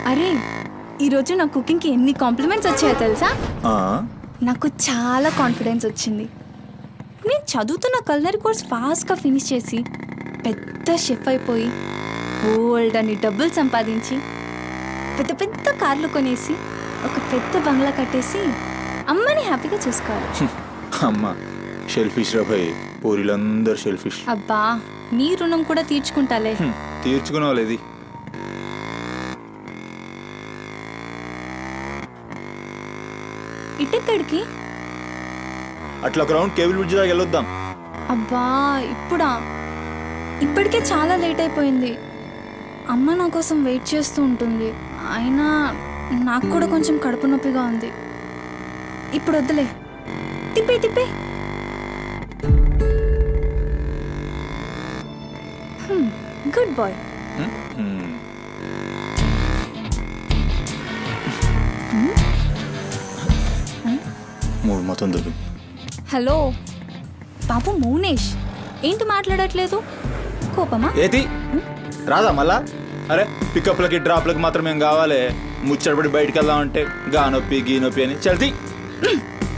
అరే ఈరోజు నా కుకింగ్కి ఎన్ని కాంప్లిమెంట్స్ వచ్చాయో తెలుసా? ఆ, నాకు చాలా కాన్ఫిడెన్స్ వచ్చింది. నేను చదువుతున్న కల్నరీ కోర్స్ ఫాస్ట్గా ఫినిష్ చేసి పెద్ద షెఫ్ అయిపోయి బోల్డ్ అని డబ్బులు సంపాదించి పెద్ద పెద్ద కార్లు కొనేసి ఒక పెద్ద బంగ్లా కట్టేసి అమ్మని హ్యాపీగా చూసుకోవాలి. అమ్మ షెల్ఫిష్ రా భయ్, పూరిలందరూ షెల్ఫిష్. అబ్బా నీ రుణం కూడా తీర్చుకుంటాలే. తీర్చుకునే వాళ్ళది. ఇటెక్కడికి? అట్లా ఒక రౌండ్ కేబుల్ బ్రిడ్జ్ దాకా వెళ్ళొద్దాం. అబ్బా ఇప్పటికే చాలా లేట్ అయిపోయింది. అమ్మ నా కోసం వెయిట్ చేస్తూ ఉంటుంది. అయినా నాకు కూడా కొంచెం కడుపు నొప్పిగా ఉంది. ఇప్పుడు వద్దులే, తిప్పే గుడ్ బాయ్. మూడు మొత్తం దొరికి. హలో బాబు మౌనేష్, ఏంటి మాట్లాడట్లేదు? కోపమా? ఏది రాదా మళ్ళా? అరే పికప్లకి డ్రాప్లకి మాత్రం ఏం కావాలి, ముచ్చటపడి బయటికి వెళ్దామంటే గా నొప్పి గీ నొప్పి అని చల్తీ.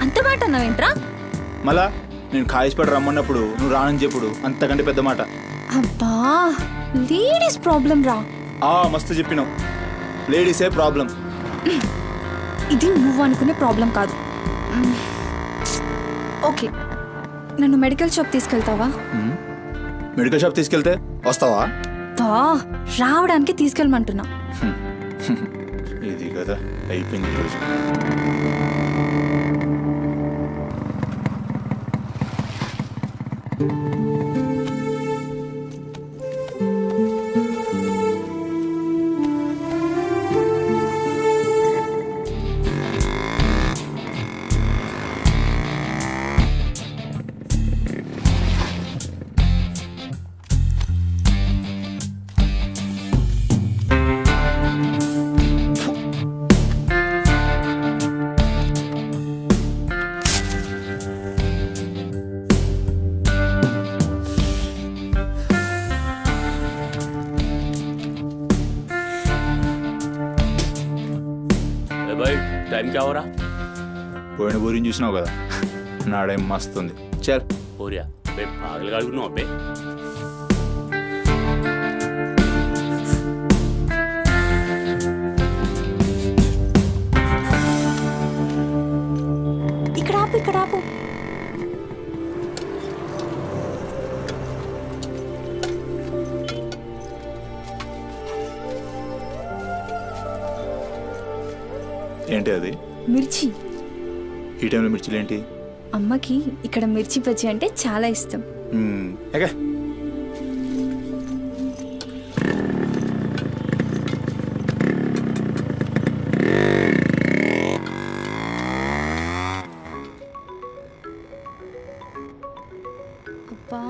అంత మాట అన్నావేంట్రా? మళ్ళా నేను కాయిస్పడి రమ్మన్నప్పుడు నువ్వు రానని చెప్పుడు అంతకంటే పెద్ద మాట. అబ్బా లేడీస్ ప్రాబ్లం రా. మస్తు చెప్పినావు, లేడీసే ప్రాబ్లం. ఇది నువ్వు అనుకునే ప్రాబ్లం కాదు. ఓకే, నన్ను మెడికల్ షాప్ తీసుకెళ్తావా? మెడికల్ షాప్ తీసుకెళ్తే వస్తావా? రావడానికి తీసుకెళ్ళమంటున్నా. ఇది కదా అయిపోయింది ఈరోజు. भाई टाइम क्या हो रहा? పోయిన బోరిని చూసినావు కదా, నాడేం మస్తుంది. చల్ हो रहा बे पागल गाड़ी नो बे. ఇక్కడ ఆపు. ఏంటి అది? మిర్చి. ఈ టైంలో మిర్చిలు ఏంటి? అమ్మకి ఇక్కడ మిర్చి బజ్జీ అంటే చాలా ఇష్టం. ఎగా అబ్బా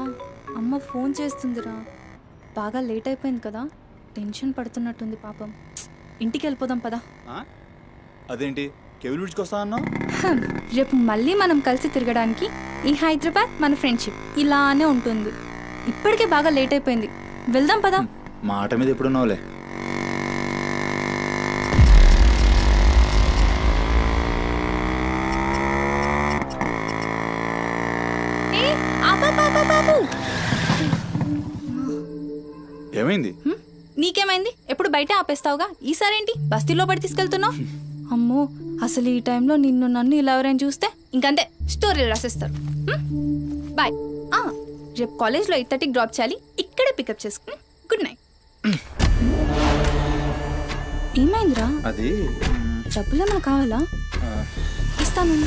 అమ్మ ఫోన్ చేస్తుందిరా. బాగా లేట్ అయిపోయింది కదా, టెన్షన్ పడుతున్నట్టుంది పాపం. ఇంటికి వెళ్ళిపోదాం పదా. అదేంటి కేబుల్ బ్రిడ్జ్కి వస్తా అన్నావు? రేపు మళ్ళీ మనం కలిసి తిరగడానికి ఈ హైదరాబాద్ మన ఫ్రెండ్షిప్ ఇలానే ఉంటుంది. ఇప్పటికే బాగా లేట్ అయిపోయింది, వెళ్దాం పదా. మాట మీద ఎప్పుడున్నావులే. ఏమైంది? నీకేమైంది? ఎప్పుడు బయట ఆపేస్తావుగా, ఈసారేంటి బస్తీలో పడి తీసుకెళ్తున్నావు? అమ్మో అసలు ఈ టైంలో నిన్ను నన్ను ఇలా ఎవరైనా చూస్తే ఇంకంతే, స్టోరీలు రాసేస్తారు. బాయ్. రేపు కాలేజ్లో 8:30కి డ్రాప్ చేయాలి, ఇక్కడే పికప్ చేసుకుని. Good night. ఏమైందిరా? అది డబ్బులు ఏమైనా కావాలా? ఇస్తాను.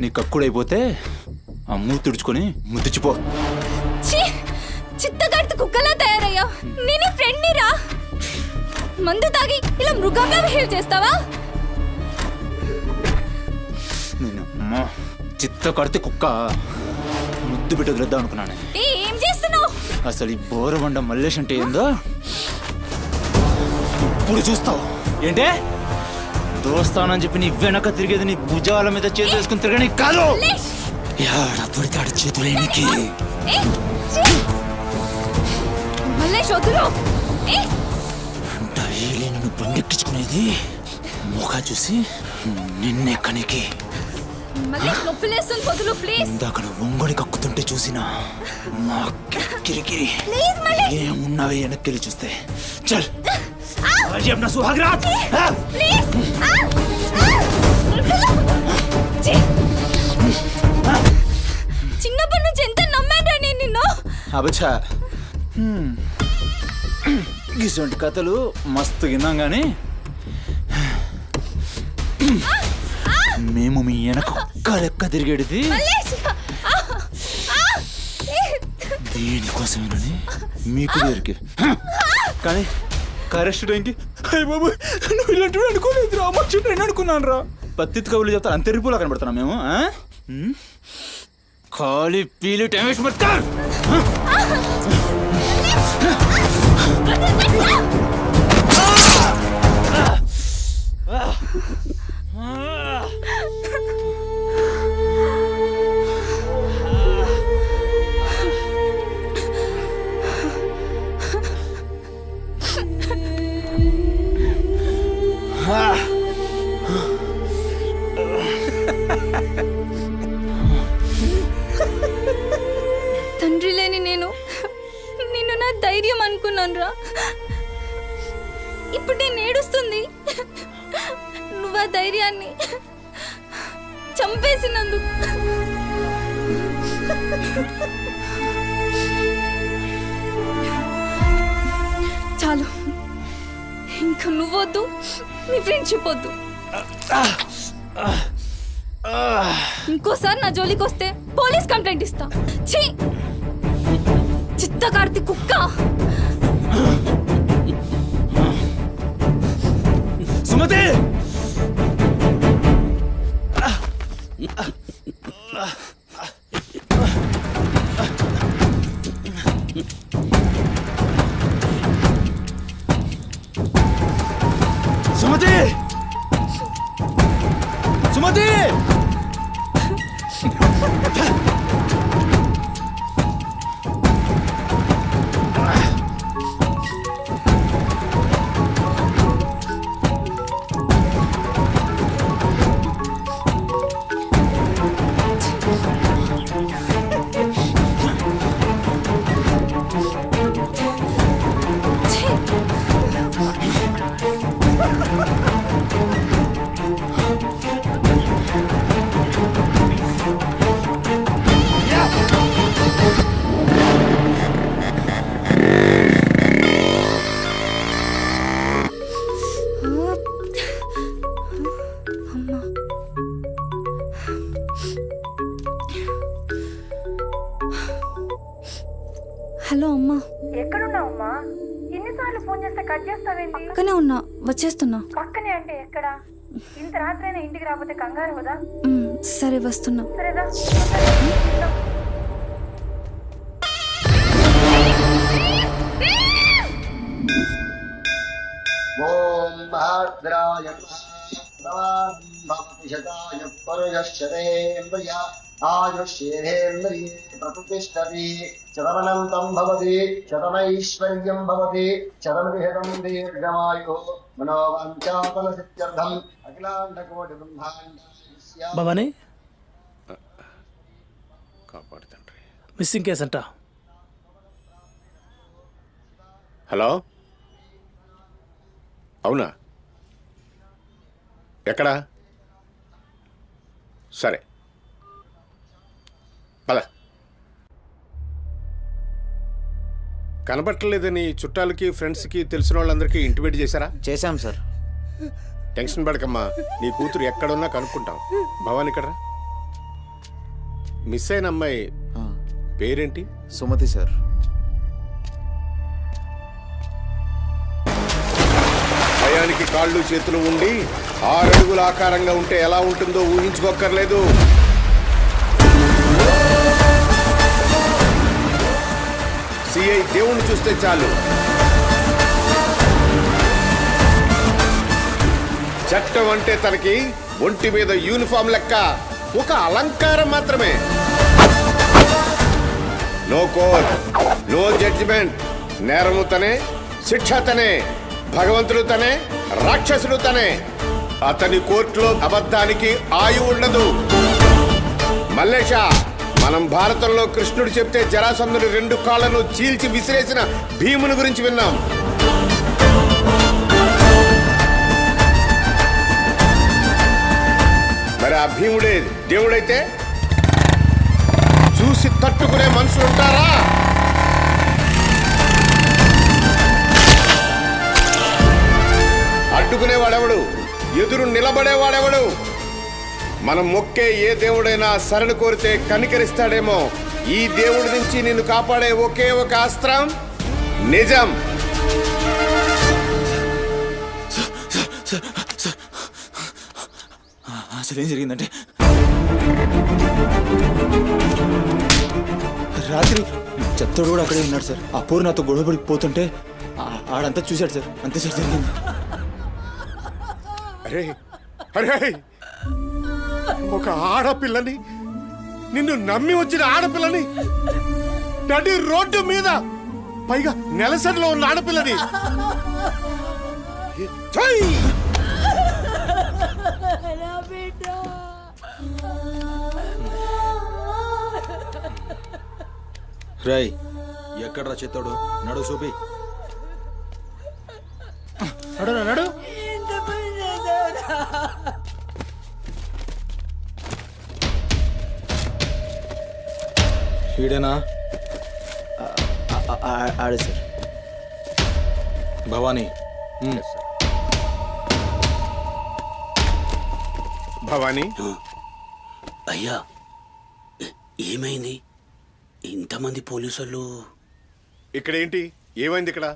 నీ కక్కుడైపోతే ఆ మూతి తుడుచుకొని ముద్దుచిపో. చిత్తగడితే కుక్కలా తయారయ్యా. నేను ఫ్రెండ్ రా. మందు తాగి ఇలా మృగంగా బిహేవ్ చేస్తావా? నేను అమ్మా చిత్త కడితే కుక్క ముద్దు పెట్టి వదిలేద్దాం అనుకున్నాను. ఏం చేస్తున్నావు? అసలు ఈ బోరబండ మల్లేష్ అంటే ఏందో ఇప్పుడు చూస్తావు. ఏంటే దోస్తానని చెప్పి నీ వెనక తిరిగేది నీ భుజాల మీద చేతులు వేసుకుని తిరగని కాదు. పడితాడు చేతులేనికి. మల్లేష్ వదులు. డైలీ నన్ను బండెక్కించుకునేది ముఖ చూసి నిన్నెక్కనికి. మల్లేష్ నొప్పిలేస్తుంది, వదులు ప్లీజ్. ఇందాక నువ్వు ఒంగొని కక్కుతుంటే చూసినా మా కిరికిరి ఏమున్నావే వెనక్కి చూస్తే. చల్ నా సుహాగ్రాట్. చిన్నప్పటి నుంచి ఎంత నమ్మాను నేను నిన్ను. అబచ్చా ఇటువంటి కథలు మస్తు విన్నాం కానీ మేము మీ వెనక ఒక్క లెక్క తిరిగేది దేనికోసమేనని మీకు దొరికి. కానీ కరెక్ట్ టైంకి అయ్య బాబు నువ్వు ఇలాంటివి అనుకోలేదు రా, అమ్మ నేను అనుకున్నాను రా. పత్తి కబుర్లు చెప్తా అంత రిపులా కనబడుతున్నాం మేము. ఖాళీ పీలు టైం వేస్ట్ మత్తారు. తండ్రి లేని నేను నిన్ను నా ధైర్యం అనుకున్నాను రా. ఇప్పుడు నేను ఏడుస్తుంది నువ్వు ఆ ధైర్యాన్ని చంపేసినందుకు. చాలు, ఇంకా నువ్వొద్దు, నీ ఫ్రెండ్షిప్ వద్దు. ఇంకోసారి నా జోలికి వస్తే పోలీస్ కంప్లైంట్ ఇస్తా. ఛీ, చిత్త కార్తీ కుక్క. సుమతి సుమతి సుమతి హలో అమ్మా. ఎక్కడున్నావమ్మా? ఎన్నిసార్లు ఫోన్ చేస్తే కట్ చేస్తావేంటి? పక్కనే ఉన్నా, వచ్చేస్తున్నా. పక్కనే అంటే ఎక్కడ? ఇంత రాత్రైనా ఇంటికి రాకపోతే కంగారు కదా. సరే వస్తున్నా. సరేదా? ఓం భాద్రాయ శతాయ పరుయశ్చరేంద్రియ ఆయుష్యేంద్రియే ప్రతిష్టతి శతమనంతం భవతి శతమైశ్వర్యం భవతి శతమిహితం దీర్ఘమాయు మనోవాంఛాఫల సిద్ధ్యర్థం అఖిలాండకోటి బ్రహ్మాండ. భవానీ కాపాడు తండ్రి. మిస్సింగ్ కేసు అంట. హలో, అవునా? ఎక్కడా? సరే పద. కనబట్టలేదని చుట్టాలకి ఫ్రెండ్స్కి తెలిసిన వాళ్ళందరికీ ఇంటిమేట్ చేశారా? చేశాం సార్. టెన్షన్ పడకమ్మా, నీ కూతురు ఎక్కడున్నా కనుక్కుంటాం. భవాని ఇక్కడ మిస్ అయిన అమ్మాయి పేరేంటి? సుమతి సార్. దయ్యానికి కాళ్ళు చేతులు ఉండి 6 అడుగుల ఆకారంగా ఉంటే ఎలా ఉంటుందో ఊహించుకోక్కర్లేదు. సిఐ దేవుణ్ణి చూస్తే చాలు చట్టం అంటే తనకి ఒంటి మీద యూనిఫామ్ లెక్క ఒక అలంకారం మాత్రమే. No court, no judgement. నేరము తనే, శిక్ష తనే, భగవంతుడు తనే, రాక్షసుడు తనే. అతని కోర్టులో అబద్ధానికి ఆయువు ఉండదు. మల్లేష, మనం భారతంలో కృష్ణుడు చెప్తే జరాసంధుడి 2 కాళ్లను చీల్చి విసిరేసిన భీముని గురించి విన్నాం. మరి ఆ భీముడే దేవుడైతే చూసి తట్టుకునే మనుషులు ఉంటారా? అడ్డుకునేవాడెవడు? ఎదురు నిలబడేవాడెవడు? మనం మొక్కే ఏ దేవుడైనా శరణు కోరితే కనికరిస్తాడేమో. ఈ దేవుడి నుంచి నిన్ను కాపాడే ఒకే ఒక అస్త్రం నిజం. అసలు ఏం జరిగిందంటే రాత్రి చెత్తోడు కూడా అక్కడే ఉన్నాడు సార్. ఆ పూర్ నాతో గొడవపడి పోతుంటే ఆడంతా చూశాడు సార్. అంతే సార్ జరిగింది. అరే అరే, ఒక ఆడపిల్లని, నిన్ను నమ్మి వచ్చిన ఆడపిల్లని నడి రోడ్డు మీద, పైగా నెలసరిలో ఉన్న ఆడపిల్లని ఛై! రై ఎక్కడ్రా చెత్తోడు? నడు చూపి. నడు నడు. వీడేనా? ఆడే సార్. భవానీ. భవానీ, అయ్యా ఏమైంది? ఇంతమంది పోలీసులు ఇక్కడేంటి? ఏమైంది ఇక్కడ?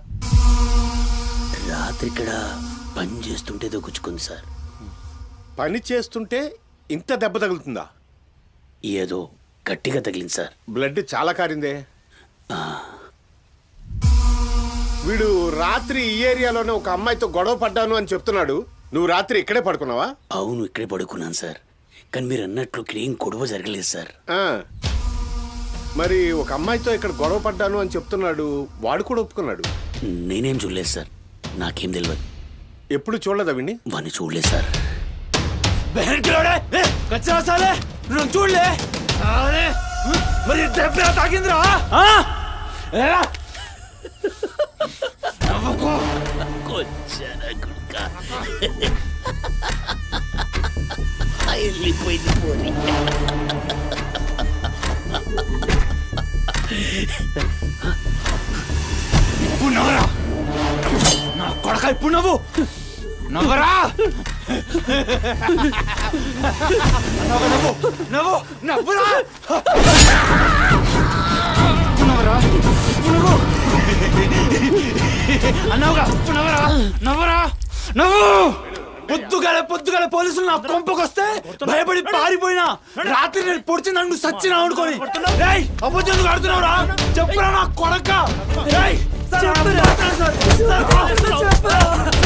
రాత్రి ఇక్కడ పని చేస్తుంటే దొక్కుచుకుంది సార్. పని చేస్తుంటే ఇంత దెబ్బ తగులుతుందా? ఏదో గట్టిగా తగిలింది సార్. బ్లడ్ చాలా కారిందే. వీడు రాత్రి ఈ ఏరియాలోనే ఒక అమ్మాయితో గొడవ పడ్డాను అని చెప్తున్నాడు. నువ్వు రాత్రి ఇక్కడే పడుకున్నావా? అవును, ఇక్కడే పడుకున్నాను సార్. కానీ మీరు అన్నట్లు ఇక్కడ ఏం గొడవ జరగలేదు సార్. మరి ఒక అమ్మాయితో ఇక్కడ గొడవ పడ్డాను అని చెప్తున్నాడు. వాడు కూడా ఒప్పుకున్నాడు. నేనేం చూడలేదు సార్. నాకేం తెలియదు. ఎప్పుడు చూడలేదా విని? వాడిని చూడలేదు సార్. చూడలే మరి దెబ్బ తాకిందిరా? వెళ్ళిపోయింది పోనీ. ఇప్పుడు నవ్వరా నా కొడక. ఇప్పుడు నవ్వు. నవ్వరా. నవ్వు నవ్వు నవ్వురా. నవ్వరా. నవ్వు అన్నావుగా. నవ్వరా. నవ్వరా. నవ్వు. పొద్దుగాల పోలీసులు నా కొంపకొస్తే భయపడి పారిపోయినా. రాత్రి నేను పొడిచి నన్ను సచ్చినా అనుకోని. అబద్ధం ఆడుతున్నావురా? చెప్పురా నా కొడక.